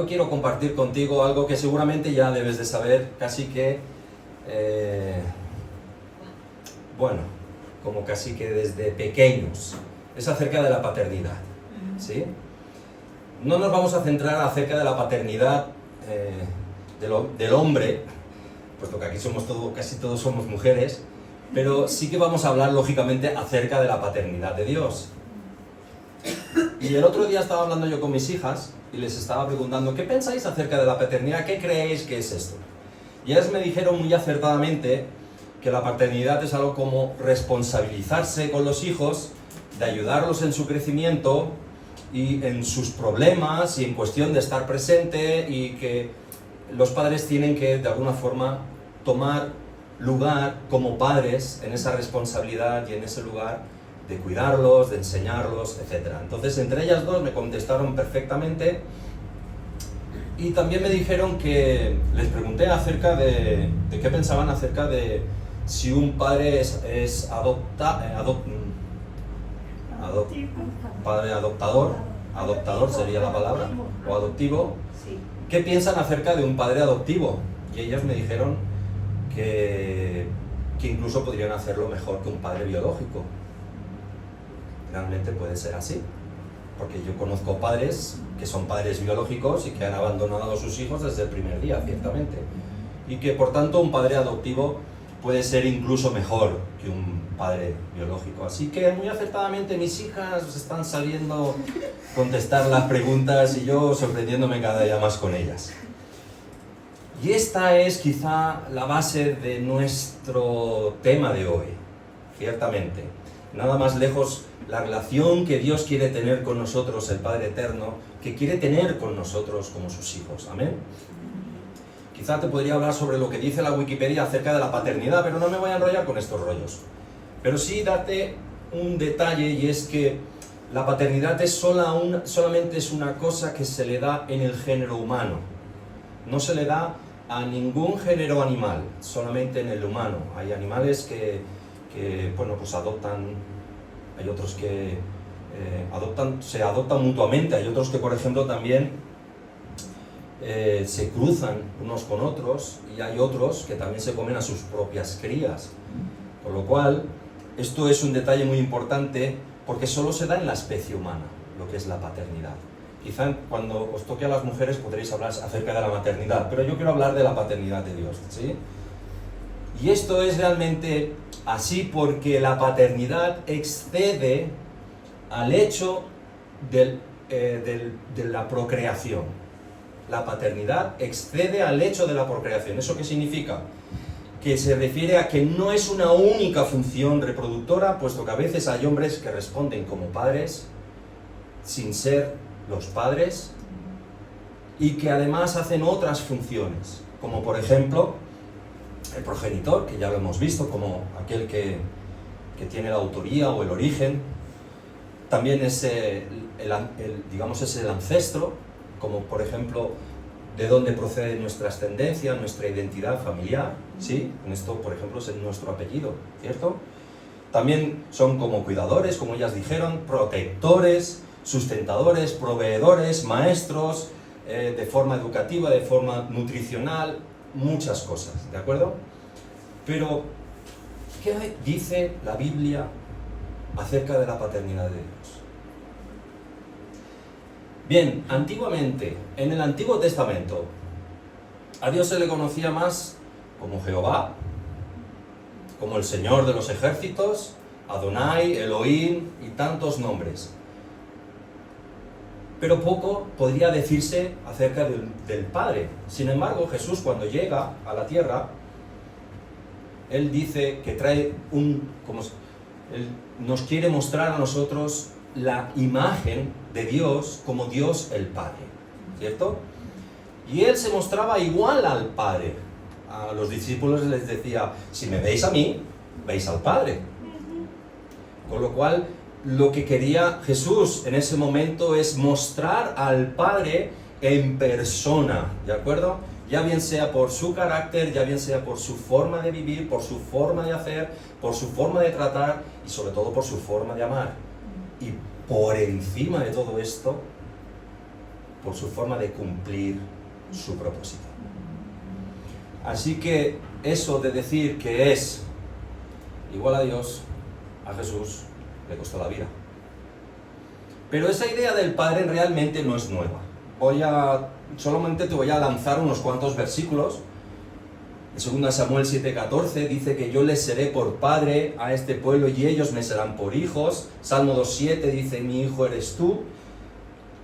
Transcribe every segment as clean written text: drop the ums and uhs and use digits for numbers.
hoy quiero compartir contigo algo que seguramente ya debes de saber, casi que, como casi que desde pequeños. Es acerca de la paternidad, ¿sí? No nos vamos a centrar acerca de la paternidad del hombre, puesto que aquí casi todos somos mujeres, pero sí que vamos a hablar lógicamente acerca de la paternidad de Dios. Y el otro día estaba hablando yo con mis hijas y les estaba preguntando, ¿qué pensáis acerca de la paternidad? ¿Qué creéis que es esto? Y ellas me dijeron muy acertadamente que la paternidad es algo como responsabilizarse con los hijos, de ayudarlos en su crecimiento y en sus problemas y en cuestión de estar presente, y que los padres tienen que de alguna forma tomar lugar como padres en esa responsabilidad y en ese lugar de cuidarlos, de enseñarlos, etc. Entonces, entre ellas dos me contestaron perfectamente, y también me dijeron que les pregunté acerca de qué pensaban acerca de si un padre es padre adoptador sería la palabra, o adoptivo. ¿Qué piensan acerca de un padre adoptivo? Y ellas me dijeron que incluso podrían hacerlo mejor que un padre biológico. Realmente puede ser así, porque yo conozco padres que son padres biológicos y que han abandonado a sus hijos desde el primer día, ciertamente, y que por tanto un padre adoptivo puede ser incluso mejor que un padre biológico. Así que muy acertadamente mis hijas están sabiendo contestar las preguntas y yo sorprendiéndome cada día más con ellas. Y esta es quizá la base de nuestro tema de hoy, ciertamente. Nada más lejos la relación que Dios quiere tener con nosotros, el Padre Eterno, que quiere tener con nosotros como sus hijos. Amén. Quizá te podría hablar sobre lo que dice la Wikipedia acerca de la paternidad, pero no me voy a enrollar con estos rollos. Pero sí darte un detalle, y es que la paternidad solamente es una cosa que se le da en el género humano. No se le da a ningún género animal, solamente en el humano. Hay animales que pues adoptan, hay otros que se adoptan mutuamente, hay otros que, por ejemplo, también se cruzan unos con otros, y hay otros que también se comen a sus propias crías. Con lo cual, esto es un detalle muy importante, porque solo se da en la especie humana, lo que es la paternidad. Quizá cuando os toque a las mujeres podréis hablar acerca de la maternidad, pero yo quiero hablar de la paternidad de Dios, ¿sí? Y esto es realmente así porque la paternidad excede al hecho de la procreación. La paternidad excede al hecho de la procreación. ¿Eso qué significa? Que se refiere a que no es una única función reproductora, puesto que a veces hay hombres que responden como padres sin ser los padres, y que además hacen otras funciones, como por ejemplo el progenitor, que ya lo hemos visto, como aquel que tiene la autoría o el origen. También es el ancestro, como por ejemplo de dónde procede nuestra ascendencia, nuestra identidad familiar, ¿sí? En esto, por ejemplo, es nuestro apellido, ¿cierto? También son como cuidadores, como ellas dijeron, protectores, sustentadores, proveedores, maestros, de forma educativa, de forma nutricional, muchas cosas, ¿de acuerdo? Pero, ¿qué dice la Biblia acerca de la paternidad de Dios? Bien, antiguamente, en el Antiguo Testamento, a Dios se le conocía más como Jehová, como el Señor de los ejércitos, Adonai, Elohim y tantos nombres. Pero poco podría decirse acerca del Padre. Sin embargo, Jesús, cuando llega a la tierra, Él dice que trae Él nos quiere mostrar a nosotros la imagen de Dios como Dios el Padre, ¿cierto? Y Él se mostraba igual al Padre. A los discípulos les decía, si me veis a mí, veis al Padre. Con lo cual, lo que quería Jesús en ese momento es mostrar al Padre en persona, ¿de acuerdo? Ya bien sea por su carácter, ya bien sea por su forma de vivir, por su forma de hacer, por su forma de tratar y sobre todo por su forma de amar. Y por encima de todo esto, por su forma de cumplir su propósito. Así que eso de decir que es igual a Dios, a Jesús le costó la vida. Pero esa idea del Padre realmente no es nueva. Solamente te voy a lanzar unos cuantos versículos. En 2 Samuel 7:14 dice que yo les seré por padre a este pueblo y ellos me serán por hijos. Salmo 2:7 dice, mi hijo eres tú,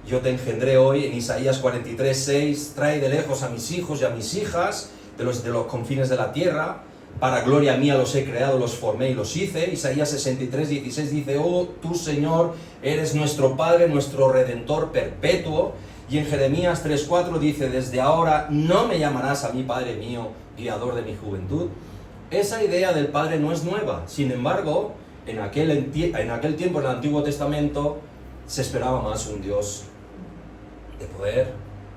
yo te engendré hoy. En Isaías 43:6, trae de lejos a mis hijos y a mis hijas de los confines de la tierra. Para gloria mía los he creado, los formé y los hice. Isaías 63:16 dice, oh, tú Señor, eres nuestro Padre, nuestro Redentor perpetuo. Y en Jeremías 3:4 dice, desde ahora no me llamarás a mí Padre mío, guiador de mi juventud. Esa idea del Padre no es nueva. Sin embargo, en aquel tiempo, en el Antiguo Testamento, se esperaba más un Dios de poder.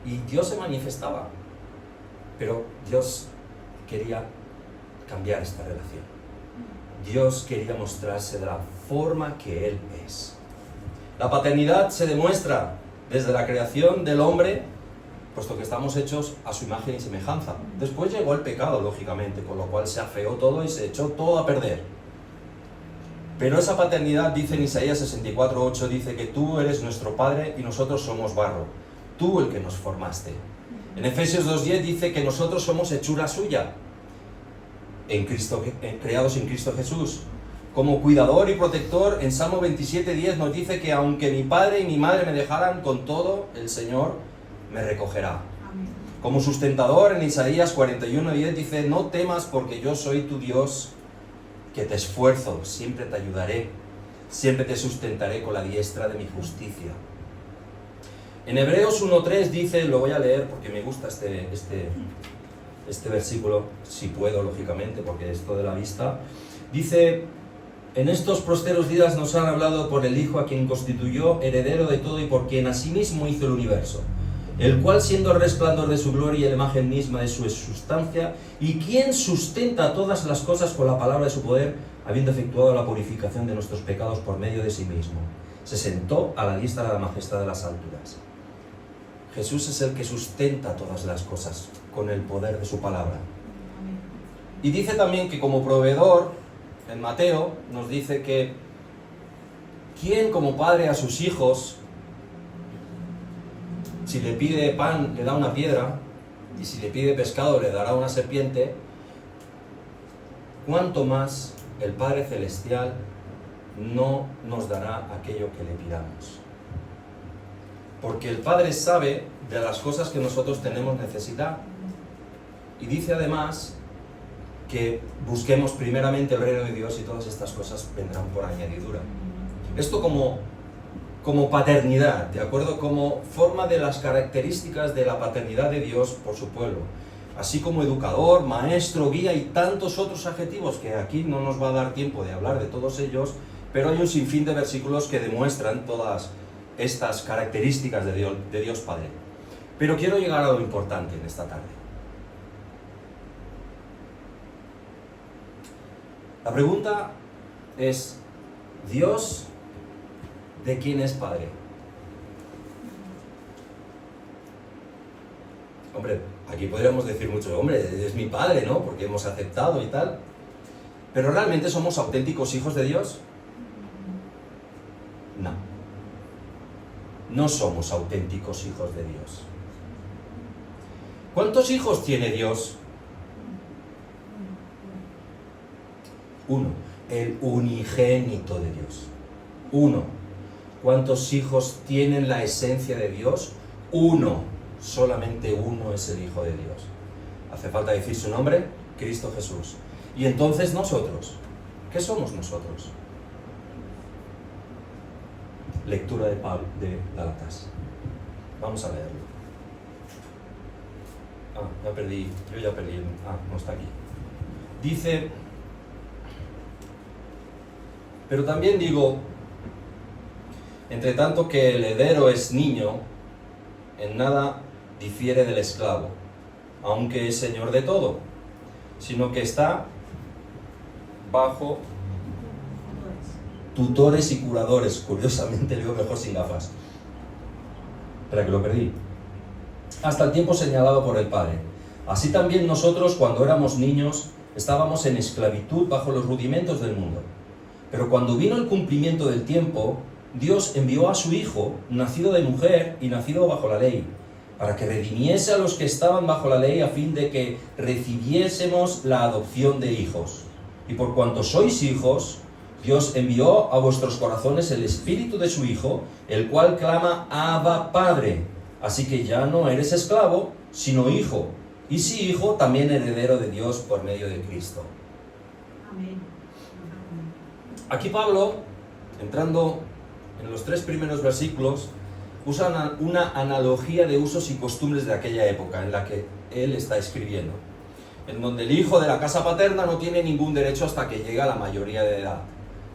Y Dios se manifestaba. Pero Dios quería cambiar esta relación. Dios quería mostrarse de la forma que Él es. La paternidad se demuestra desde la creación del hombre, puesto que estamos hechos a su imagen y semejanza. Después llegó el pecado, lógicamente, con lo cual se afeó todo y se echó todo a perder. Pero esa paternidad, dice en Isaías 64:8, dice que tú eres nuestro Padre y nosotros somos barro. Tú el que nos formaste. En Efesios 2:10 dice que nosotros somos hechura suya, creados en Cristo Jesús. Como cuidador y protector, en Salmo 27:10 nos dice que aunque mi padre y mi madre me dejaran, con todo el Señor me recogerá. Amén. Como sustentador, en Isaías 41:10 dice, no temas porque yo soy tu Dios, que te esfuerzo, siempre te ayudaré, siempre te sustentaré con la diestra de mi justicia. En Hebreos 1:3 dice, lo voy a leer porque me gusta este versículo, si puedo, lógicamente, porque esto de la vista, dice, en estos posteros días nos han hablado por el Hijo a quien constituyó heredero de todo y por quien asimismo hizo el universo, el cual siendo el resplandor de su gloria y la imagen misma de su sustancia, y quien sustenta todas las cosas con la palabra de su poder, habiendo efectuado la purificación de nuestros pecados por medio de sí mismo, se sentó a la diestra de la majestad de las alturas. Jesús es el que sustenta todas las cosas con el poder de su palabra. Y dice también que como proveedor, en Mateo nos dice que quien como padre a sus hijos, si le pide pan le da una piedra y si le pide pescado le dará una serpiente, cuánto más el Padre Celestial no nos dará aquello que le pidamos. Porque el Padre sabe de las cosas que nosotros tenemos necesidad. Y dice además que busquemos primeramente el reino de Dios y todas estas cosas vendrán por añadidura. Esto como paternidad, ¿de acuerdo? Como forma de las características de la paternidad de Dios por su pueblo. Así como educador, maestro, guía y tantos otros adjetivos que aquí no nos va a dar tiempo de hablar de todos ellos, pero hay un sinfín de versículos que demuestran todas estas características de Dios Padre. Pero quiero llegar a lo importante en esta tarde. La pregunta es, ¿Dios de quién es Padre? Hombre, aquí podríamos decir mucho, hombre, es mi Padre, ¿no? Porque hemos aceptado y tal. ¿Pero realmente somos auténticos hijos de Dios? No. No somos auténticos hijos de Dios. ¿Cuántos hijos tiene Dios? Uno, el unigénito de Dios. Uno. ¿Cuántos hijos tienen la esencia de Dios? Uno. Solamente uno es el Hijo de Dios. ¿Hace falta decir su nombre? Cristo Jesús. Y entonces nosotros, ¿qué somos nosotros? Lectura de Gálatas. Vamos a leerlo. Yo ya perdí. No está aquí. Dice, pero también digo, entre tanto que el heredero es niño, en nada difiere del esclavo, aunque es señor de todo, sino que está bajo tutores y curadores. Curiosamente leo mejor sin gafas. Espera, que lo perdí. hasta el tiempo señalado por el Padre. Así también nosotros, cuando éramos niños, estábamos en esclavitud bajo los rudimentos del mundo. Pero cuando vino el cumplimiento del tiempo, Dios envió a su Hijo, nacido de mujer y nacido bajo la ley, para que redimiese a los que estaban bajo la ley, a fin de que recibiésemos la adopción de hijos. Y por cuanto sois hijos, Dios envió a vuestros corazones el Espíritu de su Hijo, el cual clama: Abba, Padre. Así que ya no eres esclavo, sino hijo. Y si hijo, también heredero de Dios por medio de Cristo. Amén. Aquí Pablo, entrando en los 3 primeros versículos, usa una analogía de usos y costumbres de aquella época en la que él está escribiendo, en donde el hijo de la casa paterna no tiene ningún derecho hasta que llega a la mayoría de edad.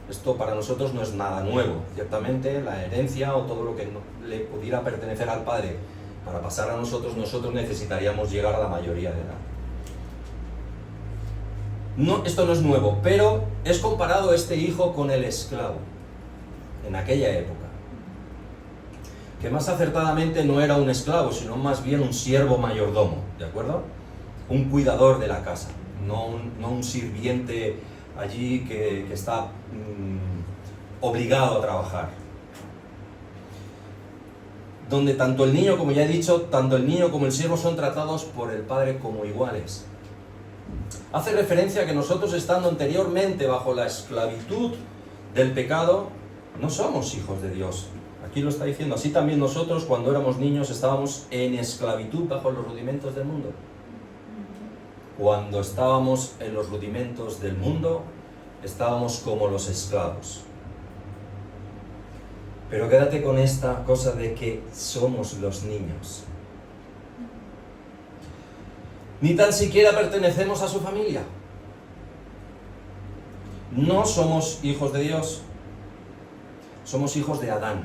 Esto para nosotros no es nada nuevo. Ciertamente la herencia o todo lo que le pudiera pertenecer al padre para pasar a nosotros necesitaríamos llegar a la mayoría de edad. No, esto no es nuevo, pero es comparado este hijo con el esclavo en aquella época, que más acertadamente no era un esclavo, sino más bien un siervo mayordomo, ¿de acuerdo? Un cuidador de la casa, no un sirviente allí que está obligado a trabajar. Donde tanto el niño, como ya he dicho, tanto el niño como el siervo son tratados por el padre como iguales. Hace referencia a que nosotros, estando anteriormente bajo la esclavitud del pecado, no somos hijos de Dios. Aquí lo está diciendo. Así también nosotros, cuando éramos niños, estábamos en esclavitud bajo los rudimentos del mundo. Cuando estábamos en los rudimentos del mundo, estábamos como los esclavos. Pero quédate con esta cosa de que somos los niños. Ni tan siquiera pertenecemos a su familia. No somos hijos de Dios. Somos hijos de Adán.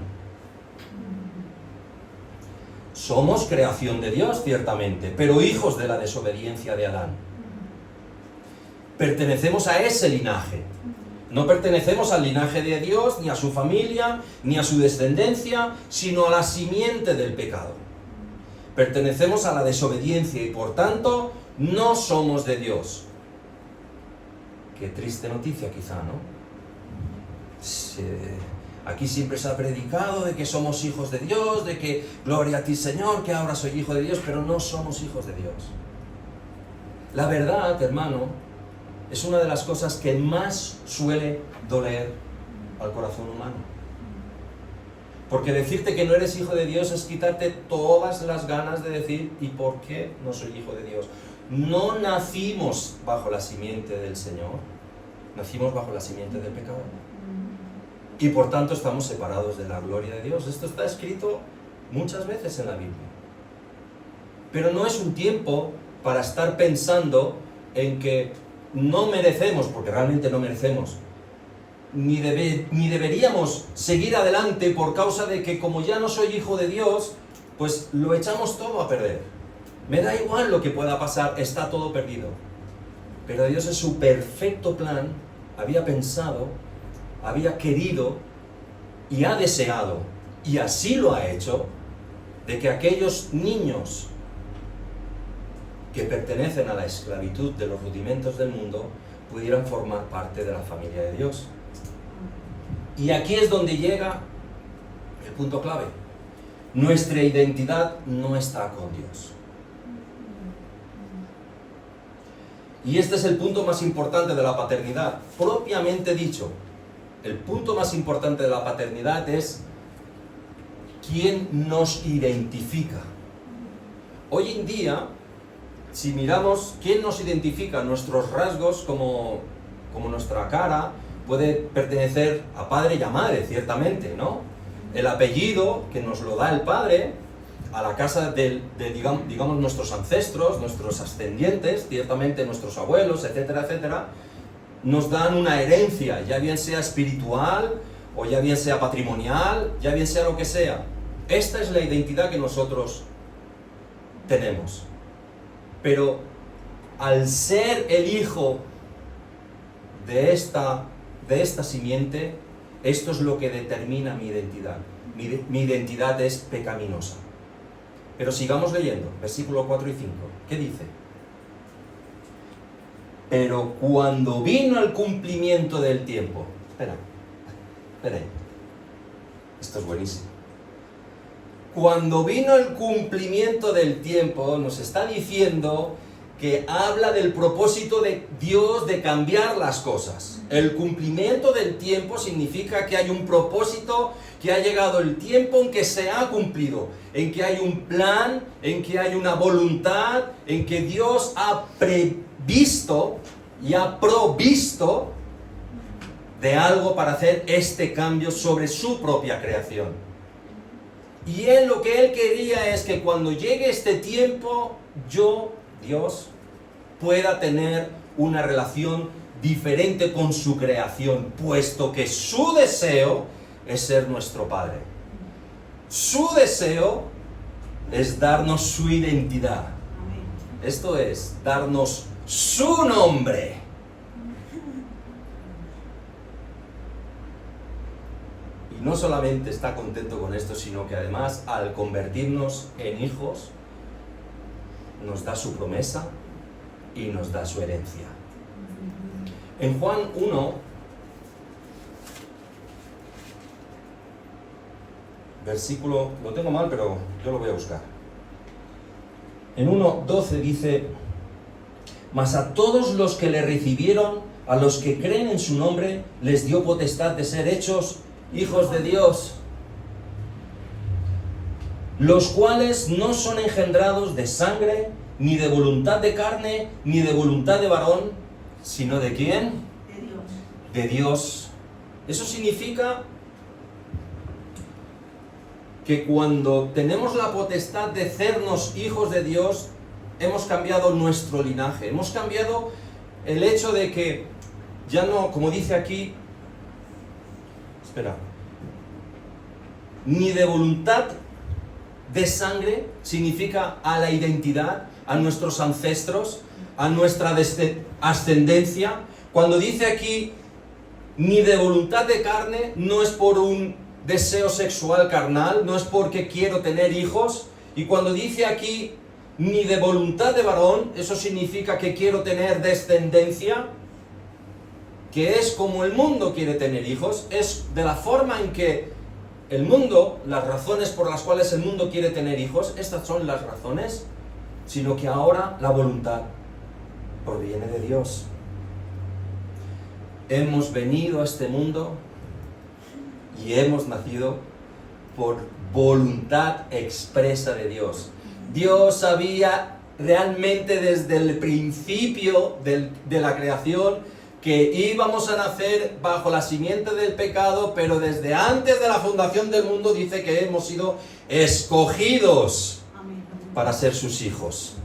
Somos creación de Dios, ciertamente, pero hijos de la desobediencia de Adán. Pertenecemos a ese linaje. No pertenecemos al linaje de Dios, ni a su familia, ni a su descendencia, sino a la simiente del pecado. Pertenecemos a la desobediencia y por tanto no somos de Dios. Qué triste noticia quizá, ¿no? Aquí siempre se ha predicado de que somos hijos de Dios, de que gloria a ti Señor, que ahora soy hijo de Dios, pero no somos hijos de Dios. La verdad, hermano, es una de las cosas que más suele doler al corazón humano. Porque decirte que no eres hijo de Dios es quitarte todas las ganas de decir: ¿y por qué no soy hijo de Dios? No nacimos bajo la simiente del Señor, nacimos bajo la simiente del pecado. Y por tanto estamos separados de la gloria de Dios. Esto está escrito muchas veces en la Biblia. Pero no es un tiempo para estar pensando en que no merecemos, porque realmente no merecemos, ni deberíamos seguir adelante por causa de que como ya no soy hijo de Dios, pues lo echamos todo a perder. Me da igual lo que pueda pasar, está todo perdido. Pero Dios, en su perfecto plan, había pensado, había querido y ha deseado, y así lo ha hecho, de que aquellos niños que pertenecen a la esclavitud de los rudimentos del mundo pudieran formar parte de la familia de Dios. Y aquí es donde llega el punto clave. Nuestra identidad no está con Dios. Y este es el punto más importante de la paternidad. Propiamente dicho, el punto más importante de la paternidad es quién nos identifica. Hoy en día, si miramos quién nos identifica, nuestros rasgos como nuestra cara, puede pertenecer a padre y a madre, ciertamente, ¿no? El apellido que nos lo da el padre, a la casa de digamos, nuestros ancestros, nuestros ascendientes, ciertamente nuestros abuelos, etcétera, etcétera, nos dan una herencia, ya bien sea espiritual, o ya bien sea patrimonial, ya bien sea lo que sea. Esta es la identidad que nosotros tenemos. Pero al ser el hijo de esta simiente, esto es lo que determina mi identidad. Mi identidad es pecaminosa. Pero sigamos leyendo, versículos 4 y 5. ¿Qué dice? Pero cuando vino el cumplimiento del tiempo... Espera ahí. Esto es buenísimo. Cuando vino el cumplimiento del tiempo, nos está diciendo que habla del propósito de Dios de cambiar las cosas. El cumplimiento del tiempo significa que hay un propósito, que ha llegado el tiempo en que se ha cumplido, en que hay un plan, en que hay una voluntad, en que Dios ha previsto y ha provisto de algo para hacer este cambio sobre su propia creación. Y lo que Él quería es que cuando llegue este tiempo, Dios, pueda tener una relación diferente con su creación, puesto que su deseo es ser nuestro Padre. Su deseo es darnos su identidad. Esto es, darnos su nombre. Y no solamente está contento con esto, sino que además al convertirnos en hijos, nos da su promesa y nos da su herencia. En Juan 1, versículo, lo tengo mal, pero yo lo voy a buscar. En 1:12 dice: mas a todos los que le recibieron, a los que creen en su nombre, les dio potestad de ser hechos hijos de Dios, los cuales no son engendrados de sangre, ni de voluntad de carne, ni de voluntad de varón, sino ¿de quién? De Dios. De Dios. Eso significa que cuando tenemos la potestad de sernos hijos de Dios, hemos cambiado nuestro linaje, hemos cambiado el hecho de que ya no, como dice aquí, ni de voluntad de sangre, significa a la identidad, a nuestros ancestros, a nuestra ascendencia. Cuando dice aquí ni de voluntad de carne, no es por un deseo sexual carnal, no es porque quiero tener hijos. Y cuando dice aquí ni de voluntad de varón, eso significa que quiero tener descendencia, que es como el mundo quiere tener hijos, es de la forma en que el mundo, las razones por las cuales el mundo quiere tener hijos, estas son las razones, sino que ahora la voluntad proviene de Dios. Hemos venido a este mundo y hemos nacido por voluntad expresa de Dios. Dios sabía realmente desde el principio de la creación que íbamos a nacer bajo la simiente del pecado, pero desde antes de la fundación del mundo dice que hemos sido escogidos para ser sus hijos.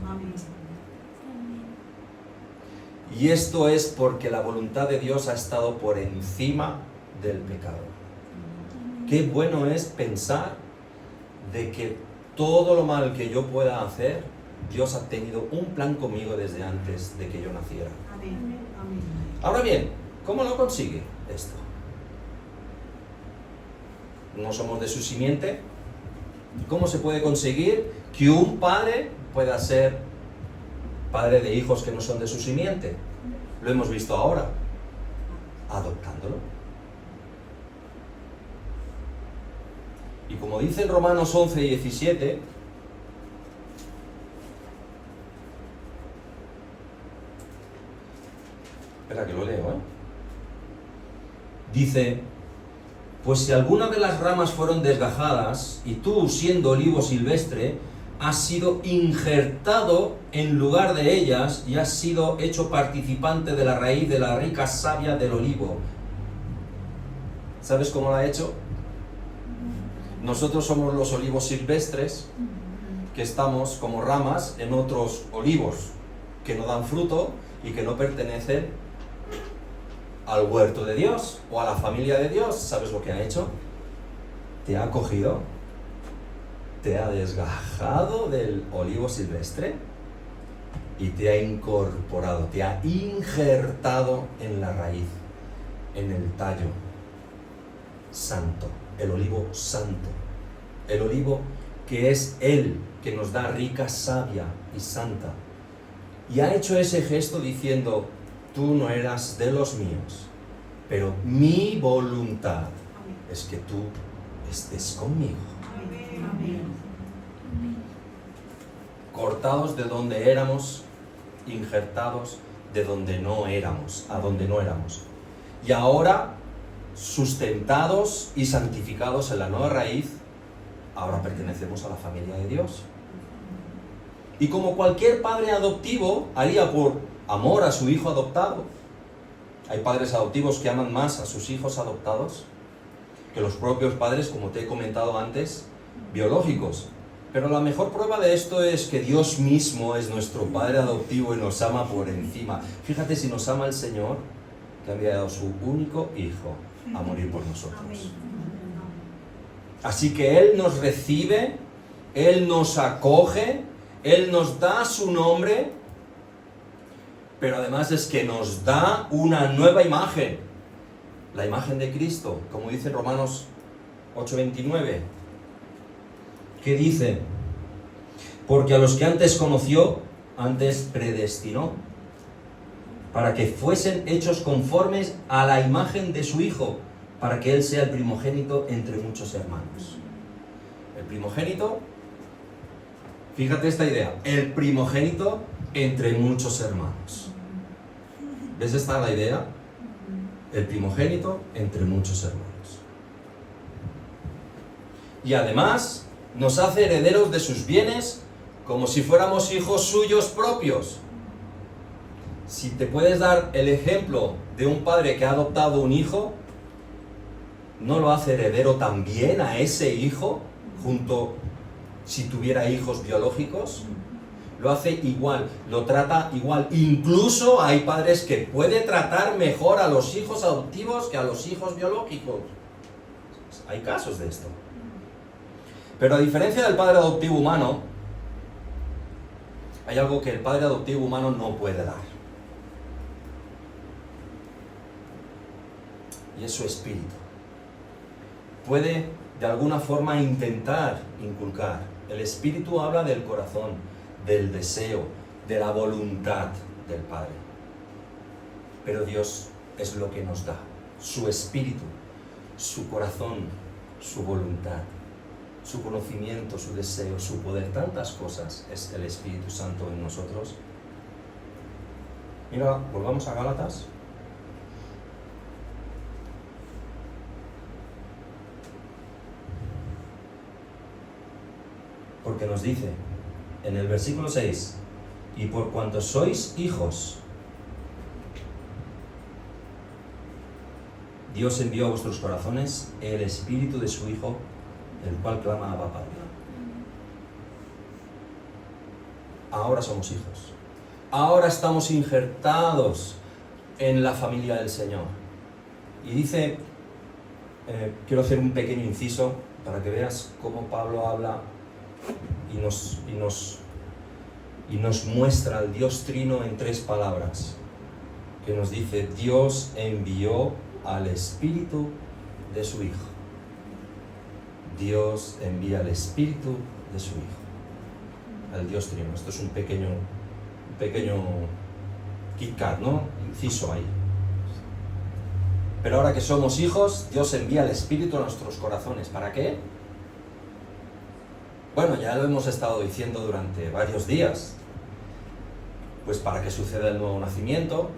Y esto es porque la voluntad de Dios ha estado por encima del pecado. Qué bueno es pensar de que todo lo mal que yo pueda hacer, Dios ha tenido un plan conmigo desde antes de que yo naciera. Amén. Amén. Ahora bien, ¿cómo lo consigue esto? No somos de su simiente. ¿Cómo se puede conseguir que un padre pueda ser padre de hijos que no son de su simiente? Lo hemos visto ahora, adoptándolo. Y como dice en Romanos 11:17, espera que lo leo, dice: pues si alguna de las ramas fueron desgajadas, y tú, siendo olivo silvestre, has sido injertado en lugar de ellas, y has sido hecho participante de la raíz de la rica savia del olivo. ¿Sabes cómo lo ha hecho? Nosotros somos los olivos silvestres, que estamos como ramas en otros olivos, que no dan fruto y que no pertenecen al huerto de Dios o a la familia de Dios. ¿Sabes lo que ha hecho? Te ha cogido, te ha desgajado del olivo silvestre y te ha incorporado, te ha injertado en la raíz, en el tallo santo, el olivo santo, el olivo que es Él que nos da rica, sabia y santa. Y ha hecho ese gesto diciendo, tú no eras de los míos, pero mi voluntad es que tú estés conmigo. Cortados de donde éramos, injertados de donde no éramos, a donde no éramos. Y ahora, sustentados y santificados en la nueva raíz, ahora pertenecemos a la familia de Dios. Y como cualquier padre adoptivo haría por amor a su hijo adoptado, hay padres adoptivos que aman más a sus hijos adoptados que los propios padres, como te he comentado antes, biológicos. Pero la mejor prueba de esto es que Dios mismo es nuestro Padre adoptivo y nos ama por encima. Fíjate si nos ama el Señor, que había dado su único Hijo a morir por nosotros. Así que Él nos recibe, Él nos acoge, Él nos da su nombre, pero además es que nos da una nueva imagen, la imagen de Cristo, como dice Romanos 8:29. ¿Qué dice? Porque a los que antes conoció, antes predestinó, para que fuesen hechos conformes a la imagen de su Hijo, para que Él sea el primogénito entre muchos hermanos. El primogénito, fíjate esta idea, el primogénito entre muchos hermanos. ¿Ves esta la idea? El primogénito entre muchos hermanos. Y además nos hace herederos de sus bienes como si fuéramos hijos suyos propios. Si te puedes dar el ejemplo de un padre que ha adoptado un hijo, ¿no lo hace heredero también a ese hijo, junto si tuviera hijos biológicos? Lo hace igual, lo trata igual. Incluso hay padres que pueden tratar mejor a los hijos adoptivos que a los hijos biológicos. Hay casos de esto. Pero a diferencia del padre adoptivo humano, hay algo que el padre adoptivo humano no puede dar. Y es su espíritu. Puede de alguna forma intentar inculcar. El espíritu habla del corazón, del deseo, de la voluntad del Padre. Pero Dios es lo que nos da. Su espíritu, su corazón, su voluntad, su conocimiento, su deseo, su poder, tantas cosas es el Espíritu Santo en nosotros. Mira, volvamos a Gálatas. Porque nos dice en el versículo 6, y por cuanto sois hijos, Dios envió a vuestros corazones el Espíritu de su Hijo, el cual clama Abba Padre. Ahora somos hijos. Ahora estamos injertados en la familia del Señor. Y dice, quiero hacer un pequeño inciso para que veas cómo Pablo habla y nos muestra al Dios Trino en 3 palabras. Que nos dice, Dios envió al Espíritu de su Hijo. Dios envía el Espíritu de su Hijo. Al Dios Trino. Esto es un pequeño Kit Kat, ¿no? Inciso ahí. Pero ahora que somos hijos, Dios envía el Espíritu a nuestros corazones. ¿Para qué? Bueno, ya lo hemos estado diciendo durante varios días. Pues para que suceda el nuevo nacimiento,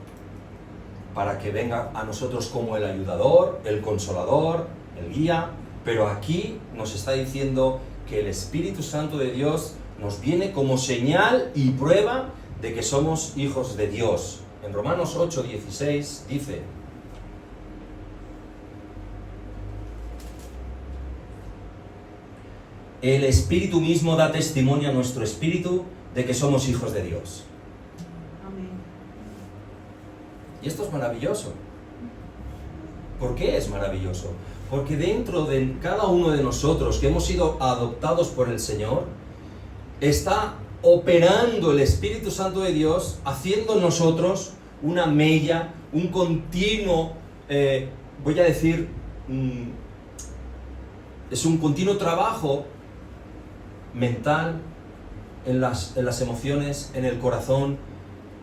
para que venga a nosotros como el ayudador, el consolador, el guía. Pero aquí nos está diciendo que el Espíritu Santo de Dios nos viene como señal y prueba de que somos hijos de Dios. En Romanos 8:16 dice: el Espíritu mismo da testimonio a nuestro espíritu de que somos hijos de Dios. Amén. Y esto es maravilloso. ¿Por qué es maravilloso? Porque dentro de cada uno de nosotros que hemos sido adoptados por el Señor, está operando el Espíritu Santo de Dios, haciendo en nosotros una mella, un continuo, voy a decir, es un continuo trabajo mental, en las emociones, en el corazón,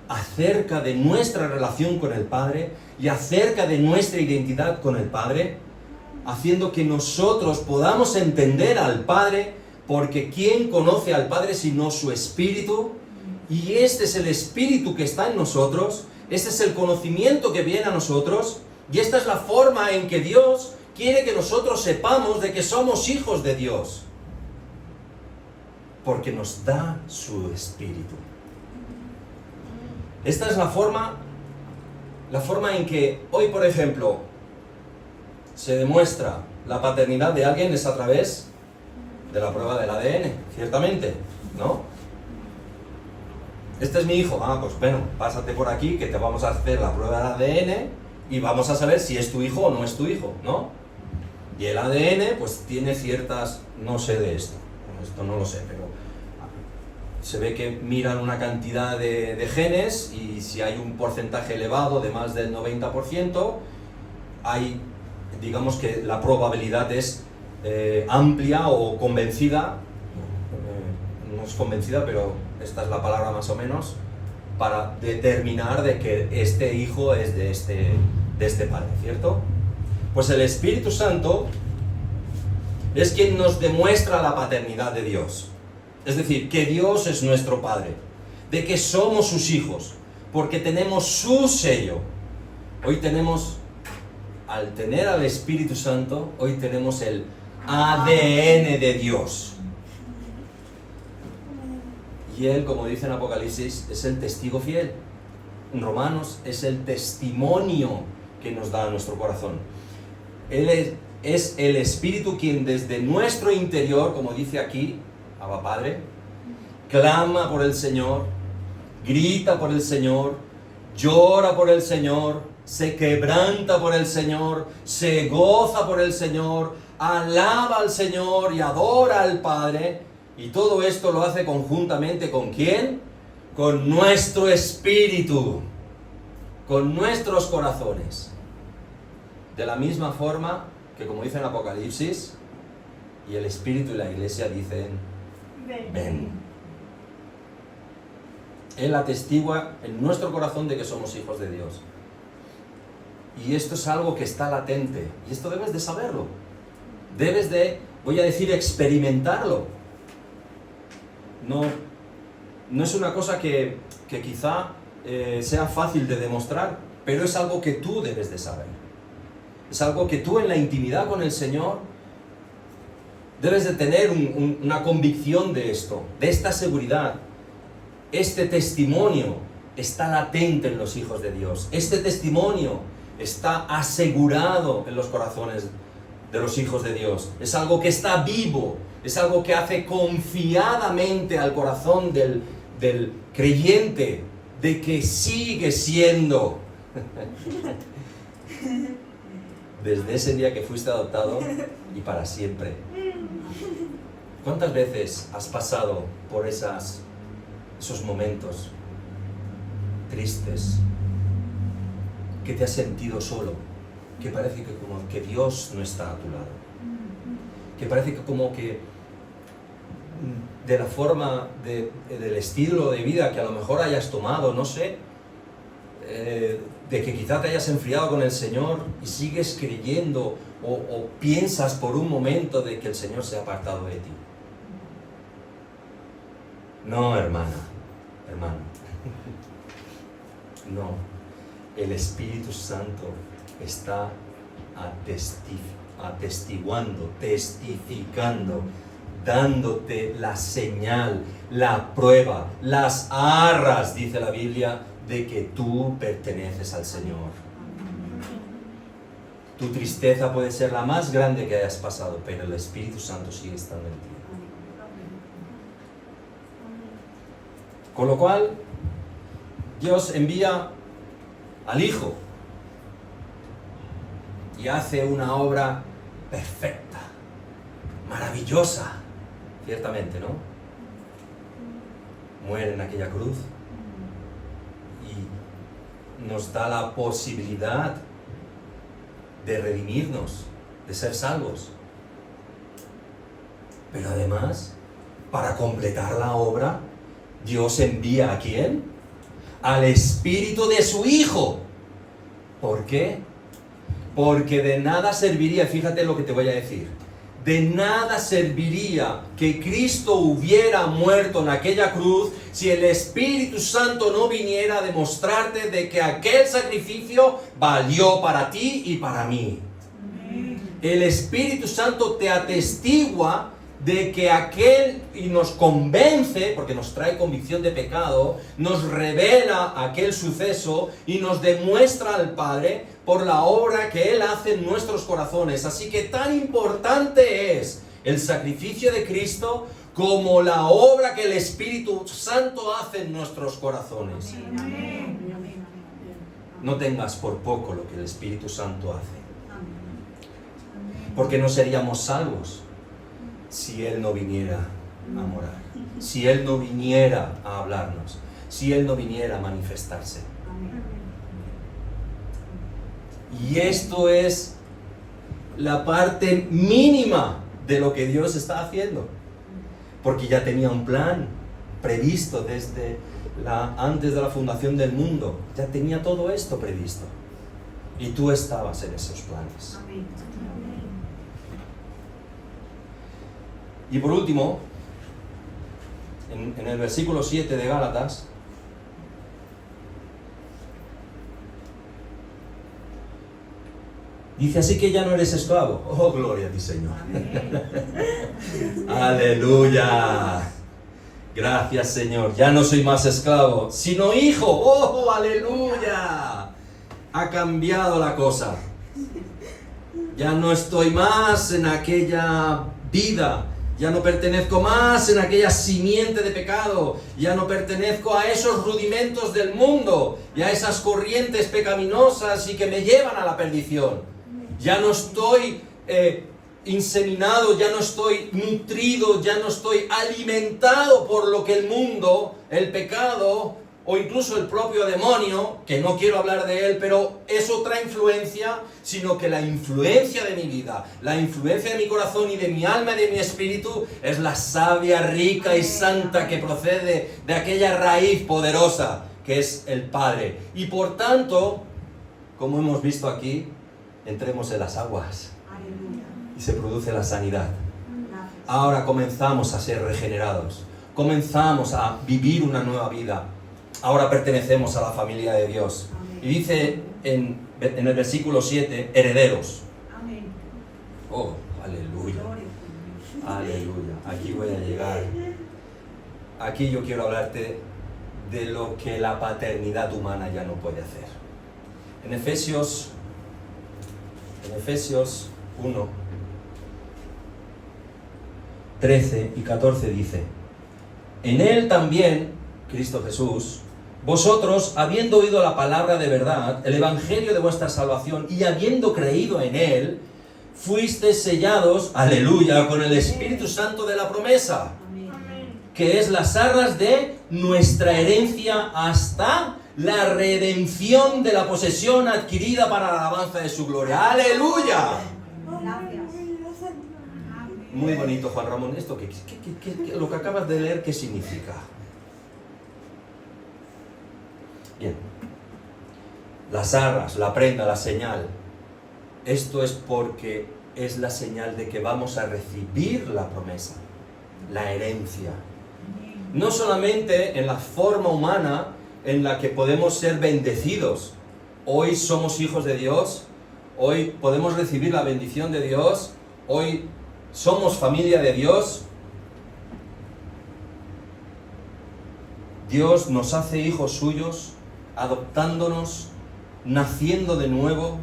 acerca de nuestra relación con el Padre y acerca de nuestra identidad con el Padre, haciendo que nosotros podamos entender al Padre, porque ¿quién conoce al Padre sino su Espíritu? Y este es el Espíritu que está en nosotros, este es el conocimiento que viene a nosotros, y esta es la forma en que Dios quiere que nosotros sepamos de que somos hijos de Dios, porque nos da su Espíritu. Esta es la forma en que hoy, por ejemplo, se demuestra la paternidad de alguien es a través de la prueba del ADN, ciertamente, ¿no? Este es mi hijo, pues bueno, pásate por aquí que te vamos a hacer la prueba del ADN y vamos a saber si es tu hijo o no es tu hijo, ¿no? Y el ADN pues tiene ciertas, no sé de esto no lo sé, pero se ve que miran una cantidad de genes y si hay un porcentaje elevado de más del 90%, hay, digamos que la probabilidad es amplia o convencida, no es convencida, pero esta es la palabra más o menos, para determinar de que este hijo es de este padre, ¿cierto? Pues el Espíritu Santo es quien nos demuestra la paternidad de Dios. Es decir, que Dios es nuestro Padre, de que somos sus hijos, porque tenemos su sello. Hoy tenemos, al tener al Espíritu Santo, hoy tenemos el ADN de Dios. Y Él, como dice en Apocalipsis, es el testigo fiel. En Romanos es el testimonio que nos da a nuestro corazón. Él es el Espíritu quien desde nuestro interior, como dice aquí, Abba Padre, clama por el Señor, grita por el Señor, llora por el Señor, se quebranta por el Señor, se goza por el Señor, alaba al Señor y adora al Padre. Y todo esto lo hace conjuntamente ¿con quién? Con nuestro espíritu, con nuestros corazones. De la misma forma que, como dice en Apocalipsis, y el Espíritu y la Iglesia dicen, ven. Él atestigua en nuestro corazón de que somos hijos de Dios. Y esto es algo que está latente. Y esto debes de saberlo. Debes de, voy a decir, experimentarlo. No es una cosa que quizá sea fácil de demostrar, pero es algo que tú debes de saber. Es algo que tú en la intimidad con el Señor debes de tener una convicción de esto, de esta seguridad. Este testimonio está latente en los hijos de Dios. Este testimonio está asegurado en los corazones de los hijos de Dios. Es algo que está vivo, es algo que hace confiadamente al corazón del creyente de que sigue siendo. Desde ese día que fuiste adoptado y para siempre. ¿Cuántas veces has pasado por esos momentos tristes, que te has sentido solo, que parece que como que Dios no está a tu lado, que parece que como que de la forma del estilo de vida que a lo mejor hayas tomado, no sé, de que quizá te hayas enfriado con el Señor y sigues creyendo o piensas por un momento de que el Señor se ha apartado de ti? No, hermano. No, el Espíritu Santo está atestiguando, testificando, dándote la señal, la prueba, las arras, dice la Biblia, de que tú perteneces al Señor. Tu tristeza puede ser la más grande que hayas pasado, pero el Espíritu Santo sigue estando en ti. Con lo cual, Dios envía al Hijo y hace una obra perfecta, maravillosa, ciertamente, ¿no? Muere en aquella cruz y nos da la posibilidad de redimirnos, de ser salvos. Pero además para completar la obra, Dios envía ¿a quién? Al Espíritu de su Hijo. ¿Por qué? Porque de nada serviría, fíjate lo que te voy a decir, de nada serviría que Cristo hubiera muerto en aquella cruz si el Espíritu Santo no viniera a demostrarte de que aquel sacrificio valió para ti y para mí. El Espíritu Santo te atestigua de que aquel, y nos convence, porque nos trae convicción de pecado, nos revela aquel suceso y nos demuestra al Padre por la obra que Él hace en nuestros corazones. Así que tan importante es el sacrificio de Cristo como la obra que el Espíritu Santo hace en nuestros corazones. No tengas por poco lo que el Espíritu Santo hace, porque no seríamos salvos si Él no viniera a morar, si Él no viniera a hablarnos, si Él no viniera a manifestarse. Y esto es la parte mínima de lo que Dios está haciendo, porque ya tenía un plan previsto desde antes de la fundación del mundo. Ya tenía todo esto previsto y tú estabas en esos planes. Y por último, en el versículo 7 de Gálatas, dice: así que ya no eres esclavo. Oh, gloria a ti, Señor. Aleluya. Gracias, Señor. Ya no soy más esclavo, sino hijo. Oh, aleluya. Ha cambiado la cosa. Ya no estoy más en aquella vida. Ya no pertenezco más en aquella simiente de pecado. Ya no pertenezco a esos rudimentos del mundo y a esas corrientes pecaminosas y que me llevan a la perdición. Ya no estoy inseminado, ya no estoy nutrido, ya no estoy alimentado por lo que el mundo, el pecado o incluso el propio demonio, que no quiero hablar de él, pero es otra influencia, sino que la influencia de mi vida, la influencia de mi corazón y de mi alma y de mi espíritu es la savia rica y santa que procede de aquella raíz poderosa que es el Padre. Y por tanto, como hemos visto aquí, entremos en las aguas y se produce la sanidad. Ahora comenzamos a ser regenerados, comenzamos a vivir una nueva vida. Ahora pertenecemos a la familia de Dios. Y dice en el versículo 7, herederos. Oh, aleluya. Aleluya. Aquí voy a llegar. Aquí yo quiero hablarte de lo que la paternidad humana ya no puede hacer. En Efesios 1, 13 y 14 dice: en Él también, Cristo Jesús, vosotros, habiendo oído la palabra de verdad, el evangelio de vuestra salvación, y habiendo creído en Él, fuisteis sellados, aleluya, con el Espíritu Santo de la promesa, que es las arras de nuestra herencia hasta la redención de la posesión adquirida para la alabanza de su gloria. ¡Aleluya! Muy bonito, Juan Ramón. ¿Esto lo que acabas de leer, qué significa? Bien. Las arras, la prenda, la señal. Esto es porque es la señal de que vamos a recibir la promesa, la herencia. No solamente en la forma humana en la que podemos ser bendecidos. Hoy somos hijos de Dios, hoy podemos recibir la bendición de Dios, hoy somos familia de Dios. Dios nos hace hijos suyos, adoptándonos, naciendo de nuevo,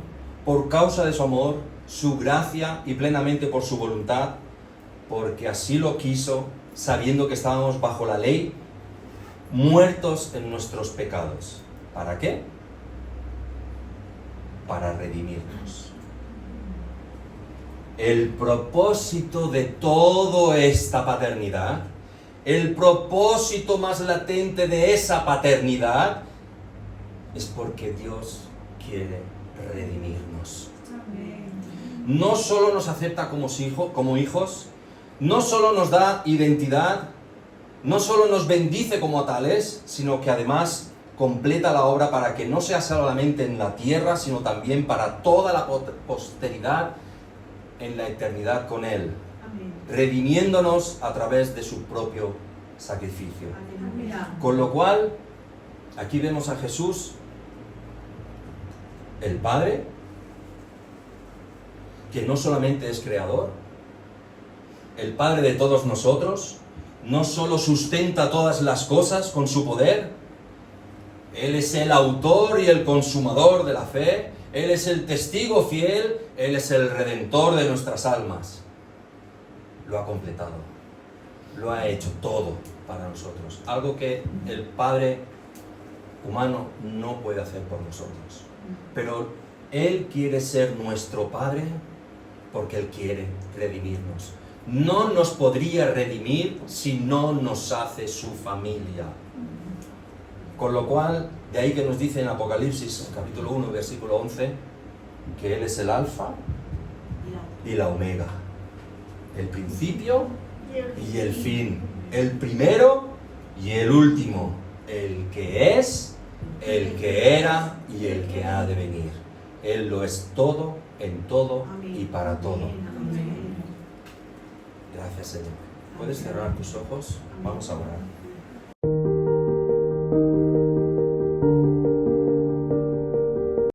por causa de su amor, su gracia y plenamente por su voluntad, porque así lo quiso, sabiendo que estábamos bajo la ley, muertos en nuestros pecados. ¿Para qué? Para redimirnos. El propósito de toda esta paternidad, el propósito más latente de esa paternidad, es porque Dios quiere redimirnos. No solo nos acepta como hijos, no solo nos da identidad, no solo nos bendice como tales, sino que además completa la obra para que no sea solamente en la tierra, sino también para toda la posteridad en la eternidad con Él, redimiéndonos a través de su propio sacrificio. Con lo cual, aquí vemos a Jesús, el Padre, que no solamente es creador, el Padre de todos nosotros, no solo sustenta todas las cosas con su poder, Él es el autor y el consumador de la fe, Él es el testigo fiel, Él es el redentor de nuestras almas. Lo ha completado, lo ha hecho todo para nosotros, algo que el Padre humano no puede hacer por nosotros. Pero Él quiere ser nuestro Padre porque Él quiere redimirnos. No nos podría redimir si no nos hace su familia. Con lo cual, de ahí que nos dice en Apocalipsis, capítulo 1, versículo 11, que Él es el alfa y la omega, el principio y el fin, el primero y el último, el que es, el que era y el que ha de venir. Él lo es todo, en todo y para todo. Gracias, Señor. ¿Puedes cerrar tus ojos? Vamos a orar.